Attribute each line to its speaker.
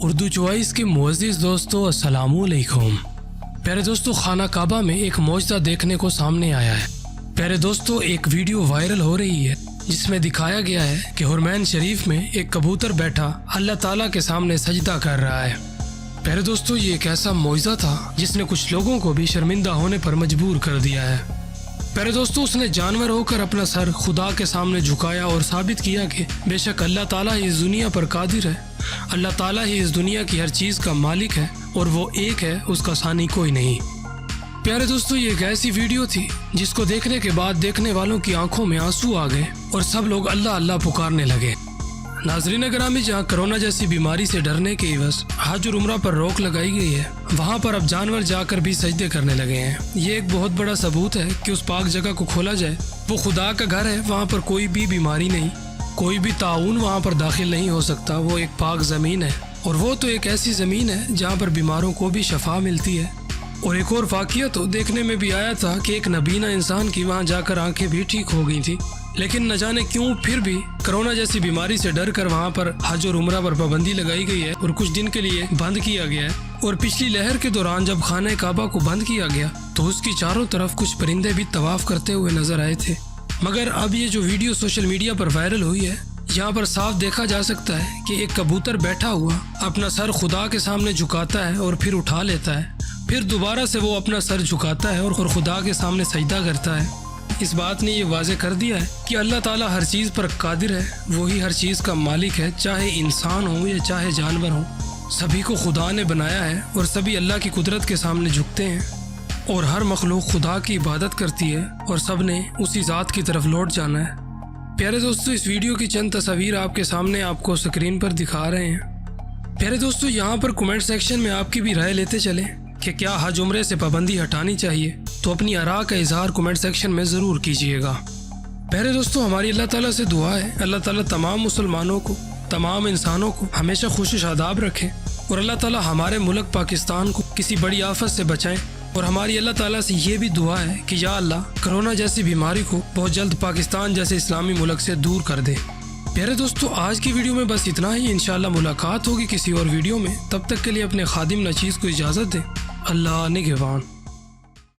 Speaker 1: Urdu choice کے معزز دوستو السلام علیکم۔ پیارے دوستو، خانہ کعبہ میں ایک معجزہ دیکھنے کو سامنے آیا ہے۔ پیارے دوستو، ایک ویڈیو وائرل ہو رہی ہے جس میں دکھایا گیا ہے کہ حرمین شریف میں ایک کبوتر بیٹھا اللہ تعالیٰ کے سامنے سجدہ کر رہا ہے۔ پیارے دوستو، یہ ایک ایسا معجزہ تھا جس نے کچھ لوگوں کو بھی شرمندہ ہونے پر مجبور کر دیا ہے۔ پیارے دوستو، اس نے جانور ہو کر اپنا سر خدا کے سامنے جھکایا اور ثابت کیا کہ بے شک اللہ تعالیٰ ہی اس دنیا پر قادر ہے، اللہ تعالیٰ ہی اس دنیا کی ہر چیز کا مالک ہے اور وہ ایک ہے، اس کا ثانی کوئی نہیں۔ پیارے دوستو، یہ ایک ایسی ویڈیو تھی جس کو دیکھنے کے بعد دیکھنے والوں کی آنکھوں میں آنسو آ گئے اور سب لوگ اللہ اللہ پکارنے لگے۔ ناظرین گرامی، جہاں کرونا جیسی بیماری سے ڈرنے کے عوض حج اور عمرہ پر روک لگائی گئی ہے، وہاں پر اب جانور جا کر بھی سجدے کرنے لگے ہیں۔ یہ ایک بہت بڑا ثبوت ہے کہ اس پاک جگہ کو کھولا جائے، وہ خدا کا گھر ہے، وہاں پر کوئی بھی بیماری نہیں، کوئی بھی طاعون وہاں پر داخل نہیں ہو سکتا۔ وہ ایک پاک زمین ہے اور وہ تو ایک ایسی زمین ہے جہاں پر بیماروں کو بھی شفا ملتی ہے۔ اور ایک اور واقعہ تو دیکھنے میں بھی آیا تھا کہ ایک نبینا انسان کی وہاں جا کر آنکھیں بھی ٹھیک ہو گئی تھی، لیکن نہ جانے کیوں پھر بھی کرونا جیسی بیماری سے ڈر کر وہاں پر حج اور عمرہ پر پابندی لگائی گئی ہے اور کچھ دن کے لیے بند کیا گیا ہے۔ اور پچھلی لہر کے دوران جب خانہ کعبہ کو بند کیا گیا تو اس کی چاروں طرف کچھ پرندے بھی طواف کرتے ہوئے نظر آئے تھے، مگر اب یہ جو ویڈیو سوشل میڈیا پر وائرل ہوئی ہے، یہاں پر صاف دیکھا جا سکتا ہے کہ ایک کبوتر بیٹھا ہوا اپنا سر خدا کے سامنے جھکاتا ہے اور پھر اٹھا لیتا ہے، پھر دوبارہ سے وہ اپنا سر جھکاتا ہے اور خدا کے سامنے سجدہ کرتا ہے۔ اس بات نے یہ واضح کر دیا ہے کہ اللہ تعالیٰ ہر چیز پر قادر ہے، وہی ہر چیز کا مالک ہے، چاہے انسان ہو یا چاہے جانور ہو، سبھی کو خدا نے بنایا ہے اور سبھی اللہ کی قدرت کے سامنے جھکتے ہیں اور ہر مخلوق خدا کی عبادت کرتی ہے اور سب نے اسی ذات کی طرف لوٹ جانا ہے۔ پیارے دوستو، اس ویڈیو کی چند تصاویر آپ کے سامنے آپ کو سکرین پر دکھا رہے ہیں۔ پیارے دوستو، یہاں پر کمنٹ سیکشن میں آپ کی بھی رائے لیتے چلیں کہ کیا حج عمرے سے پابندی ہٹانی چاہیے، تو اپنی آراء کا اظہار کمنٹ سیکشن میں ضرور کیجیے گا۔ پیارے دوستو، ہماری اللہ تعالیٰ سے دعا ہے اللہ تعالیٰ تمام مسلمانوں کو، تمام انسانوں کو ہمیشہ خوش و شاداب رکھے اور اللہ تعالیٰ ہمارے ملک پاکستان کو کسی بڑی آفت سے بچائیں۔ اور ہماری اللہ تعالیٰ سے یہ بھی دعا ہے کہ یا اللہ کرونا جیسی بیماری کو بہت جلد پاکستان جیسے اسلامی ملک سے دور کر دے۔ پیارے دوستو، آج کی ویڈیو میں بس اتنا ہی، انشاءاللہ ملاقات ہوگی کسی اور ویڈیو میں، تب تک کے لیے اپنے خادم نچیز کو اجازت دیں۔ اللہ نگہبان۔